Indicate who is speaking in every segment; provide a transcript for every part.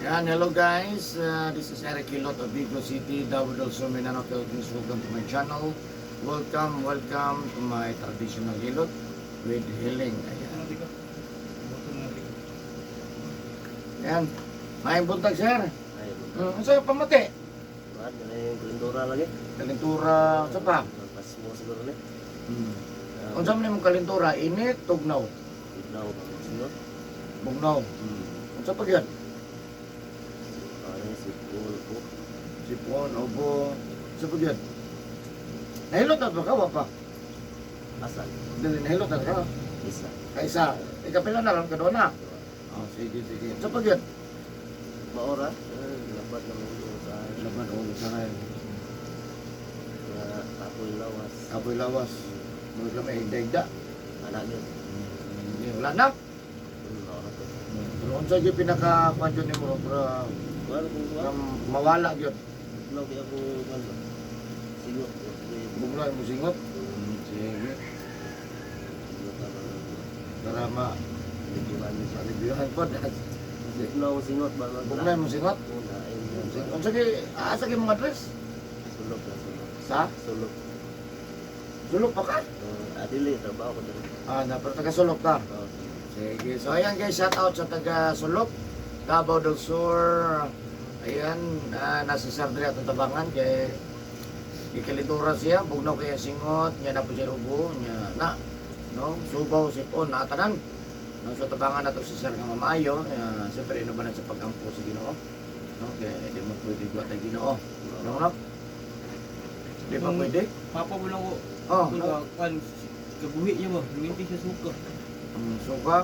Speaker 1: Yan, hello guys. This is Eric Hilot of Vigo City, Davao del Sur, Mindanao, Philippines. Welcome to my channel. Welcome to my traditional Hilot with healing. Ayan. Yan. May buntag sir. Ano sa'yo pamati?
Speaker 2: Buat, yung kalintura lagi.
Speaker 1: Kalintura, sa pa?
Speaker 2: Pas mo siguro ni.
Speaker 1: Kung saan mo kalintura, init, tugnaw.
Speaker 2: Tignaw, sinot.
Speaker 1: Bugnaw. Kung saan pag yan?
Speaker 2: Ano si Paul po.
Speaker 1: Sipon, obo. Sa pag yan? Nahilot na ba ka? Wapa?
Speaker 2: Asal.
Speaker 1: Dili, nahilot na ka?
Speaker 2: Isa.
Speaker 1: Kaisa. Ikapila na lang ka doon na. Oh, sige. Sa pag yan?
Speaker 2: Maora. Labat na mo sa
Speaker 1: Laban o sa kayo.
Speaker 2: apoy lawas.
Speaker 1: Kapoy lawas. Mga kami igda-igda.
Speaker 2: Anak yun.
Speaker 1: Wala na.
Speaker 2: Maora to.
Speaker 1: Pero kung saan yung pinaka-kwadyo ni mo, para
Speaker 2: Wala kung wala.
Speaker 1: mawala yun.
Speaker 2: Buglaw kaya ako ano. Sigot.
Speaker 1: Bugla mo singot. Sige.
Speaker 2: Sigot ako.
Speaker 1: Para
Speaker 2: Liguan niya sa
Speaker 1: ma-alibyuhan po.
Speaker 2: Buglaw singot ba?
Speaker 1: Bugla mo singot.
Speaker 2: Una ayun.
Speaker 1: Kung saan asa yung mga dress?
Speaker 2: Sulok na sulok.
Speaker 1: Sa?
Speaker 2: Sulok.
Speaker 1: Sulok pa ka?
Speaker 2: Adili, trabaho ko dali.
Speaker 1: Pero taga-sulok ka.
Speaker 2: Oo.
Speaker 1: Sige. So ayan guys, shout out sa taga-sulok. Davao del Sur. Ayan, nasa Sardria at Tabangan. Kaya ikalitura siya. Bugnaw kaya singot. Niya na po siya ubo. Niya na. No? Subaw, sipon, natanan. No, sa Tabangan na ito si Sir nga mamayo. Siyempre, ino ba na sa pag-ampo sa Ginoo? No? Kaya hindi mo pwede gawa tayo Ginoo. No, no? Hindi pa pwede?
Speaker 3: Papa mo lang ko.
Speaker 1: Oh,
Speaker 3: Kan kabuhi niya ba? Minti siya suka.
Speaker 1: suka.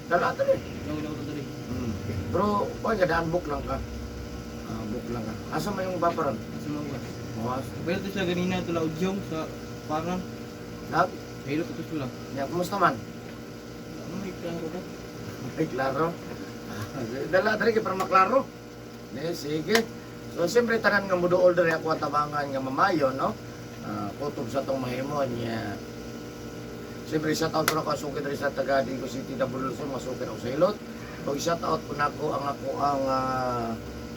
Speaker 1: Dala ito rin.
Speaker 3: Yung daw tadi.
Speaker 1: Pero, kung gadaan, book lang ka. Book lang ka. Asa mo yung baparan?
Speaker 3: Sa mga.
Speaker 1: Mawas.
Speaker 3: Pero to siya ganina to la udyong sa parang
Speaker 1: Nag?
Speaker 3: hilo ko to sila.
Speaker 1: Ya, kumusta man?
Speaker 3: Ano may klaro ko?
Speaker 1: Ay, klaro. Dala ito rin, para maklaro. Sige. So, siyempre, tanan nga mudo older ako ang tabangan nga mamayo, no? Kutob sa itong mahimon niya. Siyempre, shout out ko na ko asukit rin sa taga Digo City, Dabululson, masukit ako sa hilot. O shout out ko na ang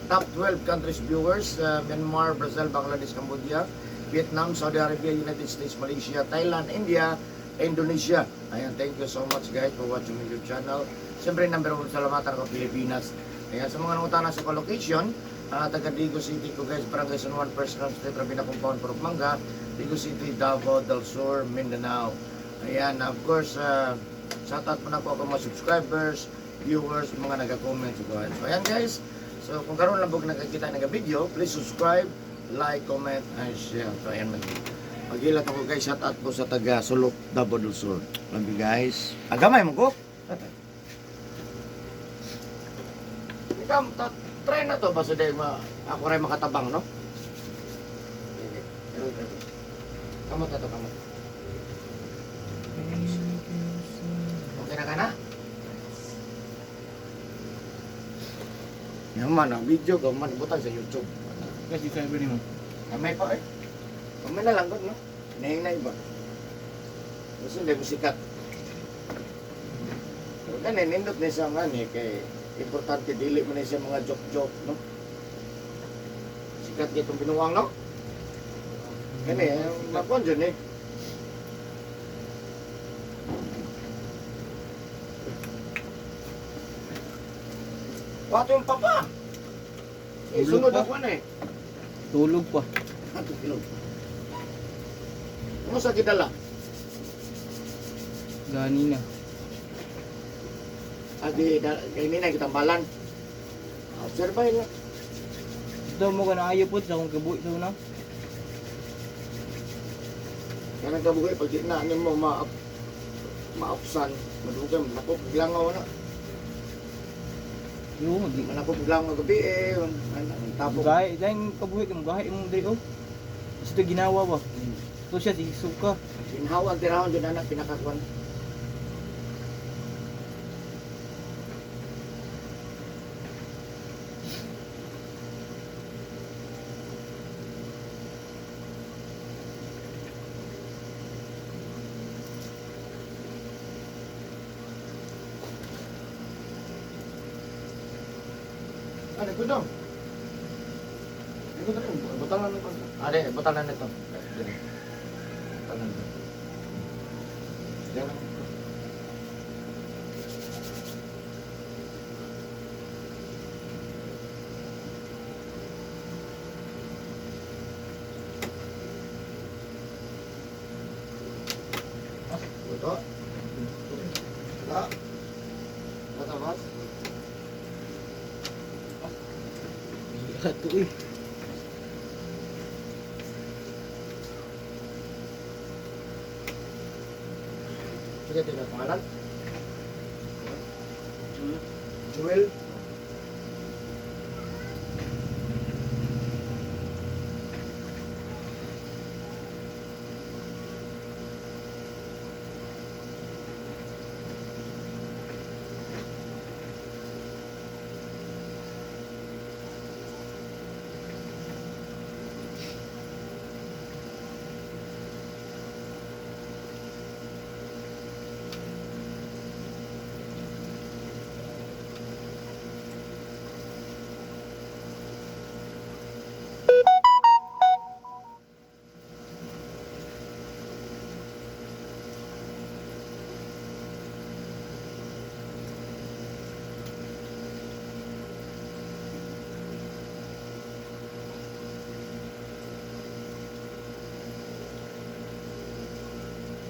Speaker 1: top 12 countries viewers, Myanmar, Brazil, Bangladesh, Cambodia, Vietnam, Saudi Arabia, United States, Malaysia, Thailand, India, Indonesia. Ayan, thank you so much guys for watching my YouTube channel. Siyempre, number 1 salamatan ko Pilipinas. Ayan, sa mga nangutana sa location, taga Digo City ko guys, Barangay San Juan, Personal State, Rabina Compound, Purok Manga, Digo City, Davao del Sur, Mindanao. Ayan, of course, shout out po na po ako mga subscribers, viewers, mga nag-comment. So, ayan guys. So, kung karoon lang po nakakita ng video, please subscribe, like, comment, and share. So, ayan, mag-ilat ako guys. Shout out po sa taga Sulok, Davao del Sur. Love you guys. Agamay mo ko? Ikaw, try na to. Basta dahil ako rin makatabang, no? Kamot na to, kamot. Okay na ka na? Yan man, ang video ko man butang sa YouTube.
Speaker 3: Kasi sabi ni mo.
Speaker 1: Kamay pa eh. Kamay na lang no? Hinahinay ba? Gusto hindi mo sikat. Pero ganun, nindot na siya nga kay importante dili mo na siya mga joke-joke, no? Sikat niya itong binuwang, no? Ganun, makuan dyan eh. Wato yung papa. Sunod
Speaker 3: pa.
Speaker 1: ako na eh.
Speaker 3: Tulog pa.
Speaker 1: Ato kilog. Ano sa kidala?
Speaker 3: Ganina.
Speaker 1: Adi, kay nina kitang balan. Observe lang.
Speaker 3: Ito mo ka na ayo po sa akong kabuhi sa una.
Speaker 1: Kaya nagkabuhay, pag na ano mo maapsan, madugay, nakupaglangaw na.
Speaker 3: Yo, di
Speaker 1: Manakupaglangaw gabi eh. Tapos.
Speaker 3: gahi, dahil kabuhi ka mo gahi mong diri oh. Kasi ito ginawa ba? Ito siya si suka.
Speaker 1: Sinhawa ang tirahon dyan anak pinakakuan. Ano ko dong? Ito na rin, butalan nito. Ade, butalan nito. Dito. Butalan nito. Diyan lang. Buto. Wala. Matawas.
Speaker 3: Ito eh.
Speaker 1: Sige, tingnan pangalan.
Speaker 2: Hmm.
Speaker 1: Joel.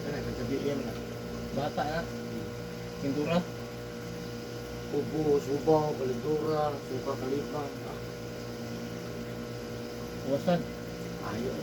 Speaker 1: Ano, kagabihin na.
Speaker 3: Bata na. Pintura.
Speaker 1: Ubo, subaw, kaligura, suka kalipa.
Speaker 3: Wasan.
Speaker 1: Ayaw.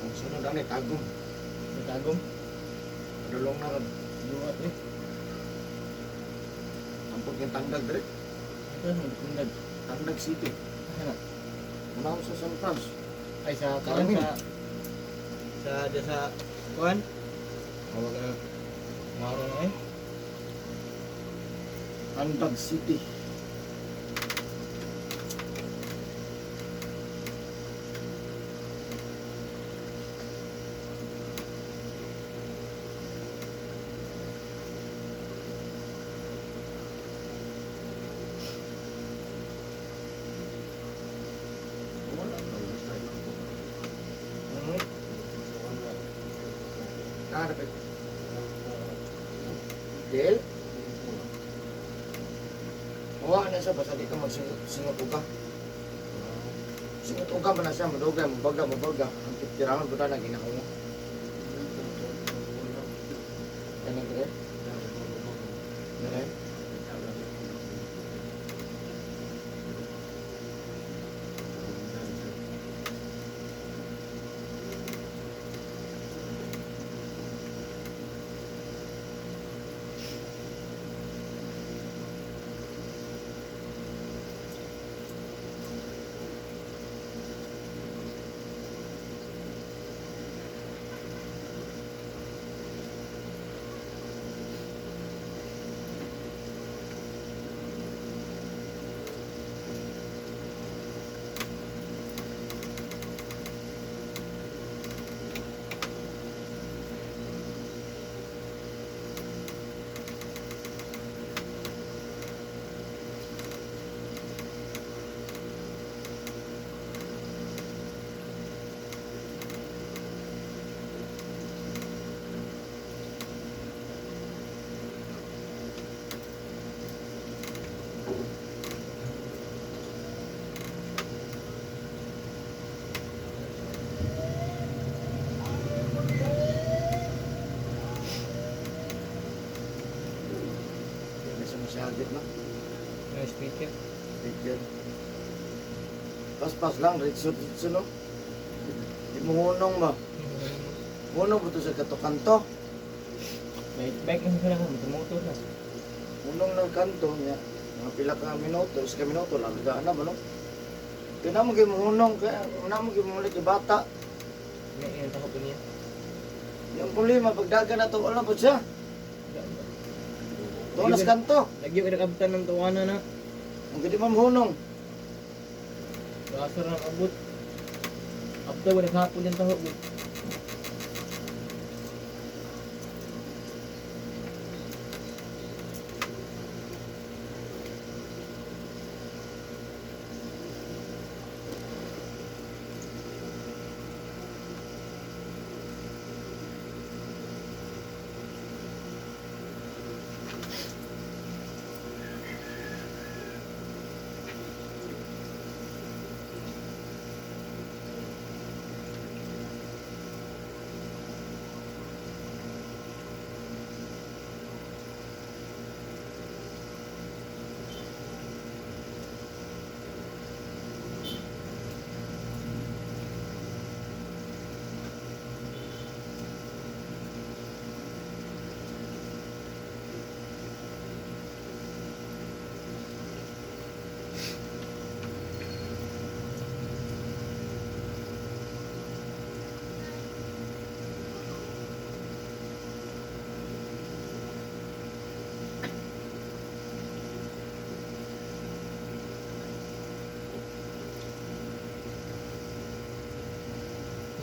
Speaker 1: Ang sunod ang tagong.
Speaker 3: Matagom.
Speaker 1: Padulong na rin.
Speaker 3: Luwat eh.
Speaker 1: Ang pagkintangdag rin.
Speaker 3: Ito ang kundag.
Speaker 1: Tangdag City.
Speaker 3: Ano?
Speaker 1: Muna ako sa San Franz.
Speaker 3: Ay sa kawan
Speaker 1: Karamin.
Speaker 3: sa kuan. Hawag na. Maro na eh.
Speaker 1: Tangdag City. Wala na. Karpet. Del? Mawa na siya, basta di ka magsingot uga. Singot uga ba na siya, madugay, mabaga. Ang tirahan ko na ginakaw. Ganun ko rin? Ganun? masyadit no.
Speaker 3: May speaker.
Speaker 1: Bigyan. Pas-pas lang, ritso no. Di mo hunong ba? Hunong ba ito sa kato-kanto?
Speaker 3: Bike na sila kung motor na.
Speaker 1: Hunong ng kanto niya. Mga pila ka minuto, iska minuto, lalagaan na ba no? Kaya na mo kayo hunong, kaya na mo kayo mulit yung bata.
Speaker 3: May iyan ako po niya.
Speaker 1: Yung problema, pagdaga na ito, wala po siya. Tunas kanto.
Speaker 3: Lagi ko nakabutan ng tawanan na.
Speaker 1: Ang gadi man hunong.
Speaker 3: Basa na abot. Abda ba naghapon yung taho.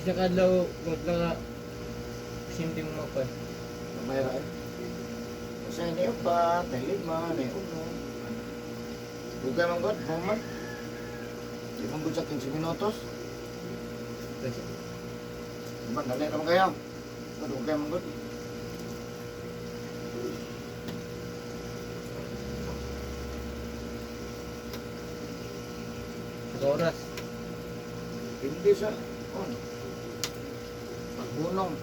Speaker 3: Isa kadlaw kung ka simple mo pa.
Speaker 1: Mayroon. Kasi niyo pa, tayo man, uno. Dugay man god, homan. Di man gud sa 15 minutos. Man dali naman kayo. Dugay man god.
Speaker 3: Sa oras.
Speaker 1: Hindi sa on. Paghunong.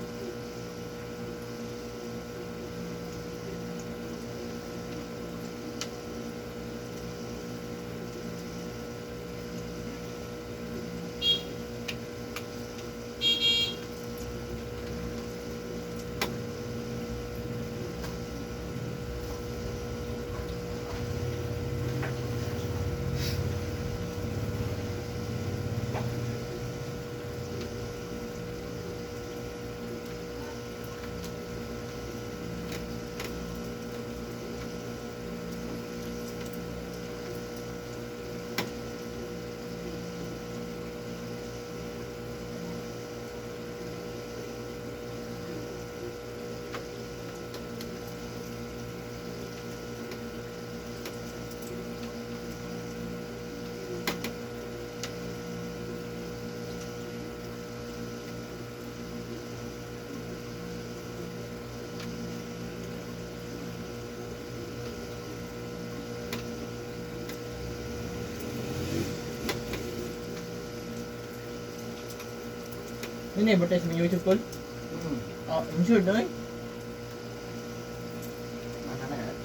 Speaker 3: Ini advertise mo YouTube call? Ah, insured na eh.
Speaker 1: Ano na yan?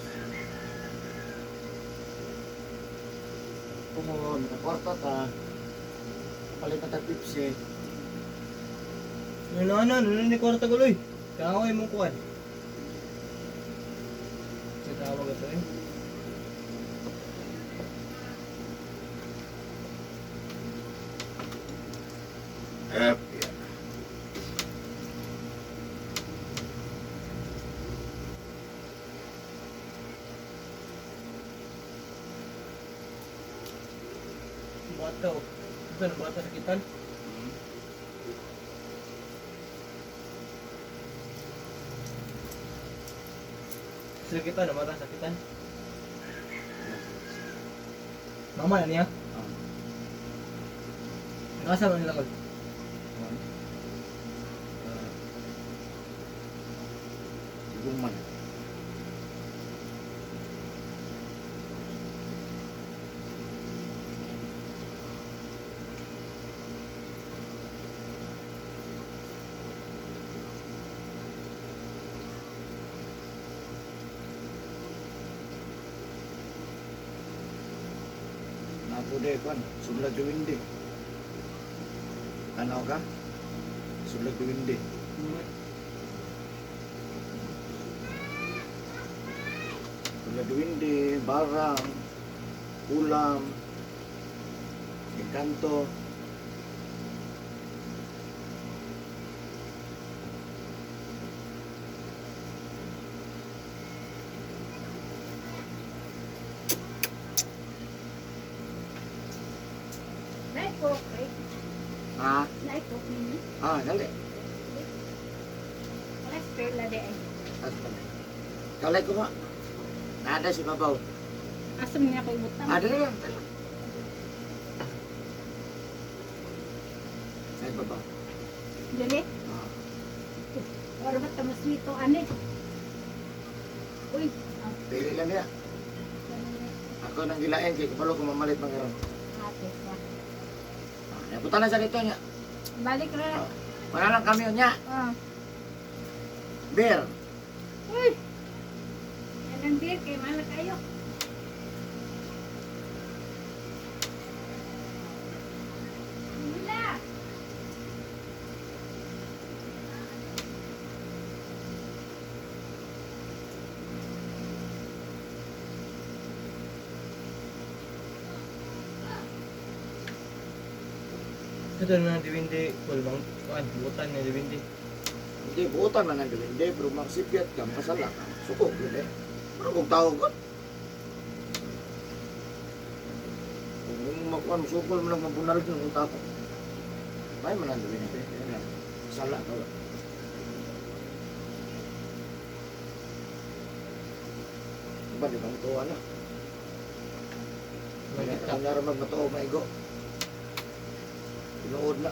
Speaker 1: Kung nakwarta ta, palit na ta Pepsi.
Speaker 3: Ano ni kwarta ko loy. Kaaway mo kuan. Sa tawag ito eh. Bata oh. Saan bata sakitan? Sakitan na bata sakitan. Mama na niya. Nakasama nila ko.
Speaker 1: Guman. Uday kan, Sudlag Duwindi. Tanaw ka? Sudlag Duwindi. Sudlag Duwindi, Barang, Ulam, Encanto.
Speaker 4: Naikok eh.
Speaker 1: Ah,
Speaker 4: Naikok ninyo.
Speaker 1: dali.
Speaker 4: Alas perla de ay.
Speaker 1: Kalay ko nga. Nada si Babaw.
Speaker 4: Asam niya ko ibutang.
Speaker 1: Dali lang, dali lang. Ay, Babaw.
Speaker 4: Dili.
Speaker 1: Ah.
Speaker 4: Wala ba tamas nito ane? Uy.
Speaker 1: Pili lang niya. Ako nang gilain kay kapalo ko mamalit mangaron.
Speaker 4: Ate pa.
Speaker 1: Napunta na sa dito niya.
Speaker 4: Balik ra.
Speaker 1: Wala lang kami niya.
Speaker 4: Ah.
Speaker 1: Beer.
Speaker 4: Uy. Yan ang beer kay malak kayo. Wala.
Speaker 3: Ito naman diwindi, kulbang kuan, butan ni diwindi.
Speaker 1: Hindi, buutan man ang hindi, pero magsipyat ka, masala ka. Sukog, yun eh. Ano kung tawag ko? Kung makuha, sukol mo lang mabunalit ng kung tako. May man ang hindi, yan lang. Sala ka lang. Diba, di ba matuwa na?
Speaker 3: Magkita.
Speaker 1: Ang naramag matuwa, maigo. Tinuod na.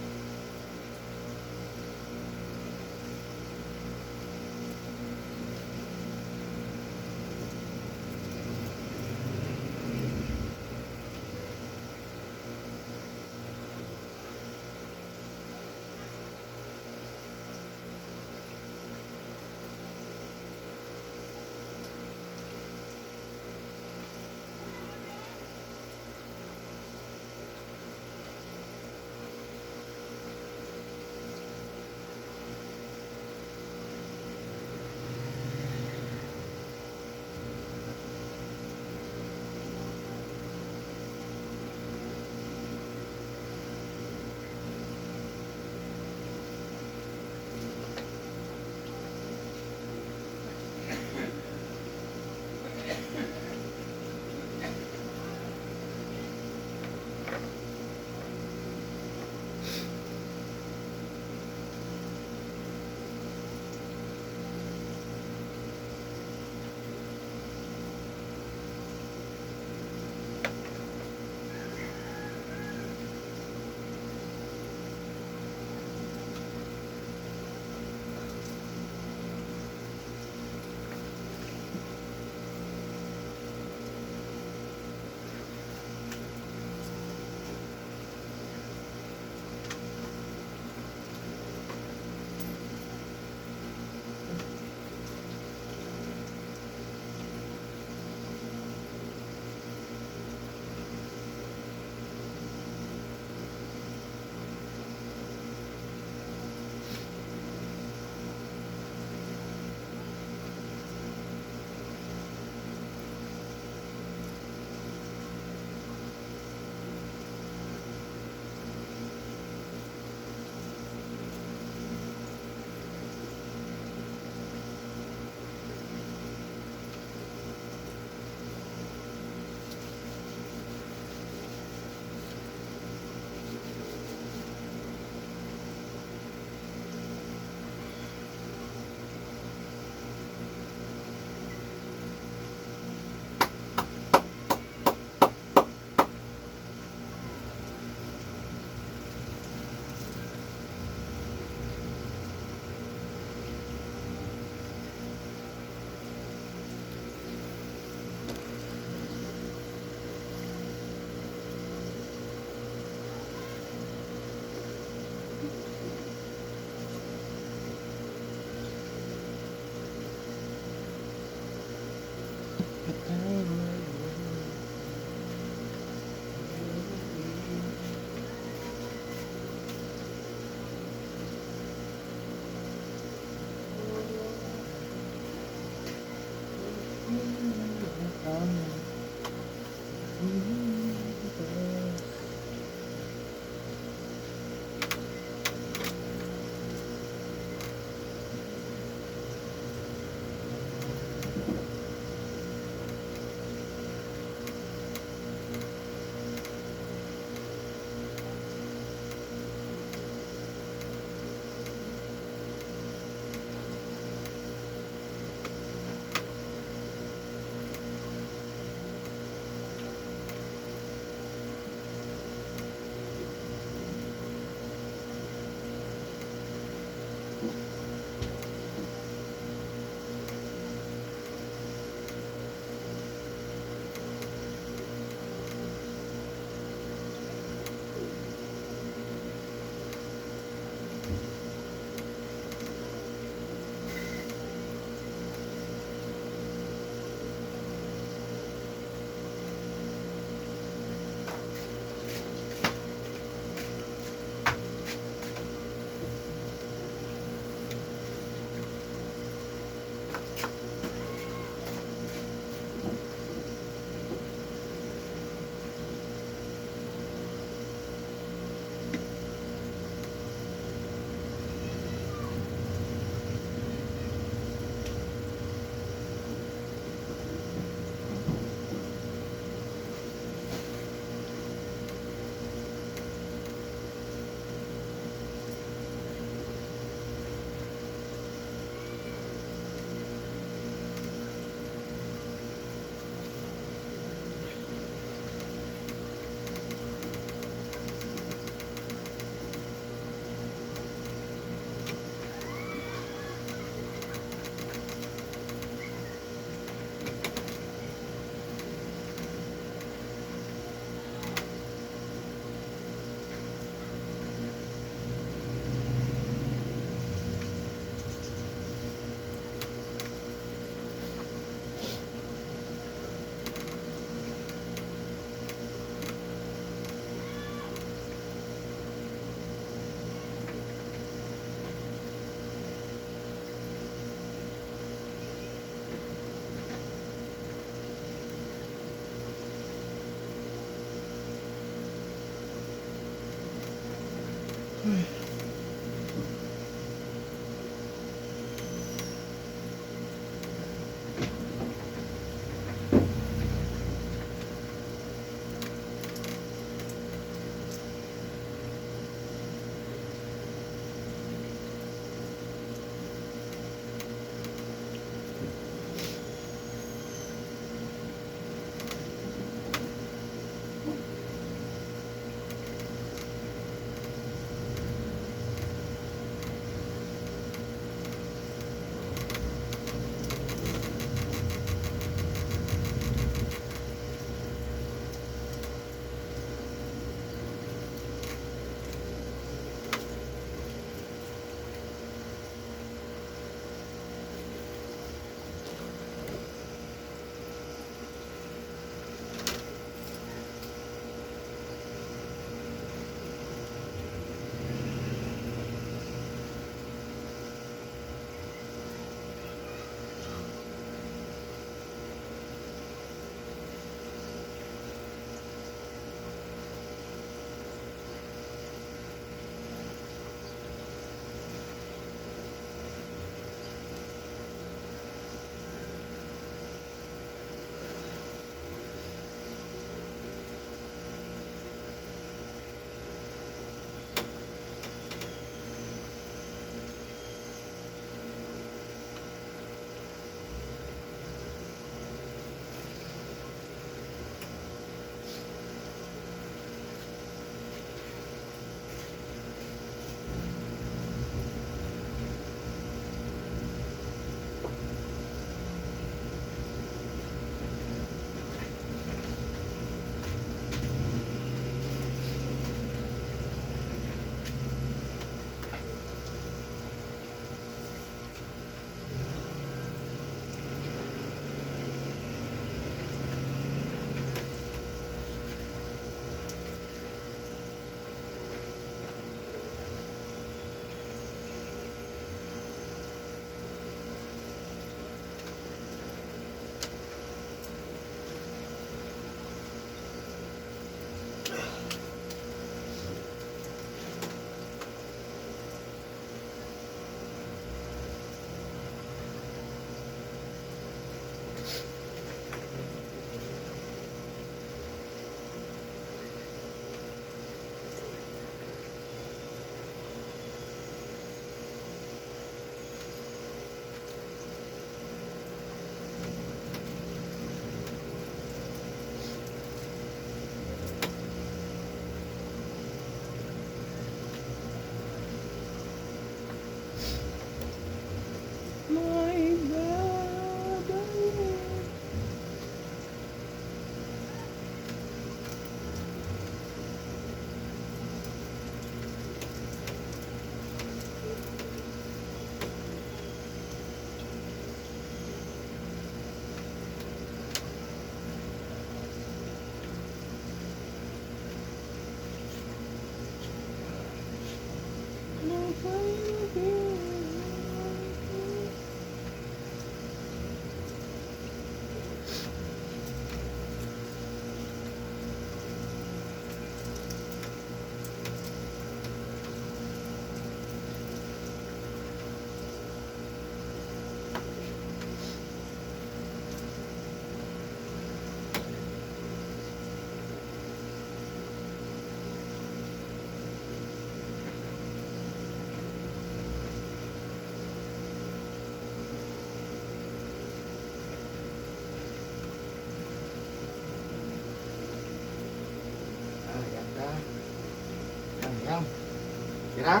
Speaker 1: Kira?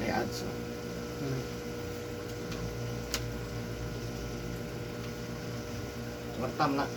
Speaker 1: May ads. Martam na.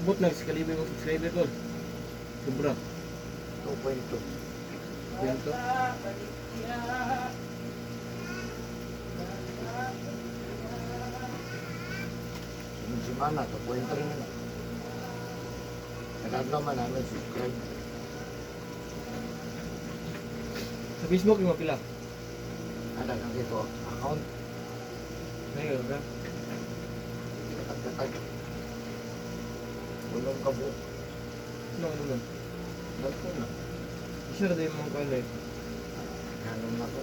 Speaker 3: Bot na sa kalibre ng subscriber ko. Sobra.
Speaker 1: 2.2.
Speaker 3: Kwento.
Speaker 1: Sunod semana, 2.3 na. Nag-adlaw man namin subscribe.
Speaker 3: Sa Facebook yung mapila.
Speaker 1: Ada kang dito account.
Speaker 3: Ngayon ka.
Speaker 1: Katag-katag. Walang kabo.
Speaker 3: Ano naman?
Speaker 1: Dalto na.
Speaker 3: Isa na tayo mga kalay.
Speaker 1: Ganun na to.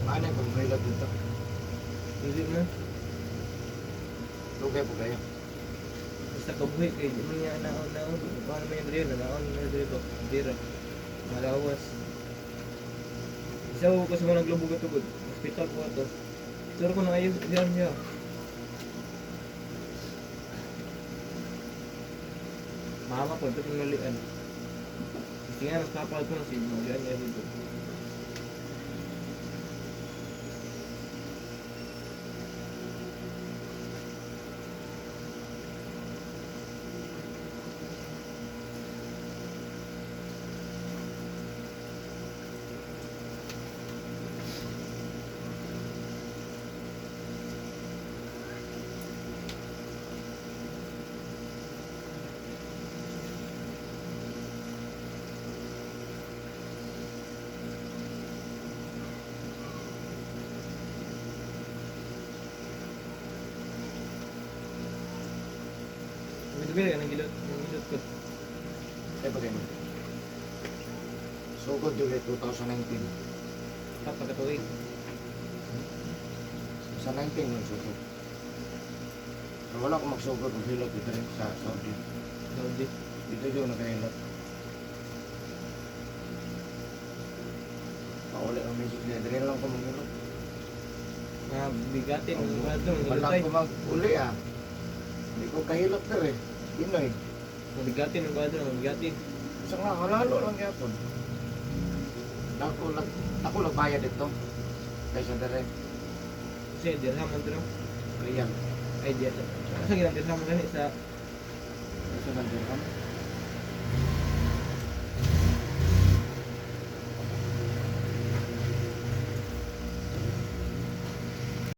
Speaker 1: Ano yung pag-mailap dito?
Speaker 3: Hindi na.
Speaker 1: Lugay po kayo.
Speaker 3: Basta kabuhi kay di mo niya naon. Paano mo yung dito? Naon mo yung dito. Dira. Malawas. Isa ko kasi mo naglubog ito. Hospital po ito. Pero ko na ayos. Diyan niya. Mama ko ito pinalian. Kasi nga nagkapal ko na si Diyan niya dito. Bili ka ng gilot ko.
Speaker 1: Ay pa kayo. Sugod yung 2019.
Speaker 3: Pagkatuwing.
Speaker 1: Sa 19 yung sugod. So, wala akong magsugod ng hilot dito rin sa Saudi.
Speaker 3: Saudi.
Speaker 1: Dito yung nakahilot. Pauli ang music niya. Dito lang ako manghilot.
Speaker 3: Mga bigatin ng kwadro, ng
Speaker 1: Wala
Speaker 3: galutay.
Speaker 1: ko mag-uli ah. Hindi ko kahilot na eh. Pinoy.
Speaker 3: Mga bigatin ng kwadro, mga bigatin.
Speaker 1: Sa nga, halalo lang yapon. Ako lang bayad ito. Kaysa dire.
Speaker 3: Kasi dirham man dito.
Speaker 1: Real.
Speaker 3: Ay, di ata. Sa ginang dirham gani sa
Speaker 1: Kaysa ng dirham.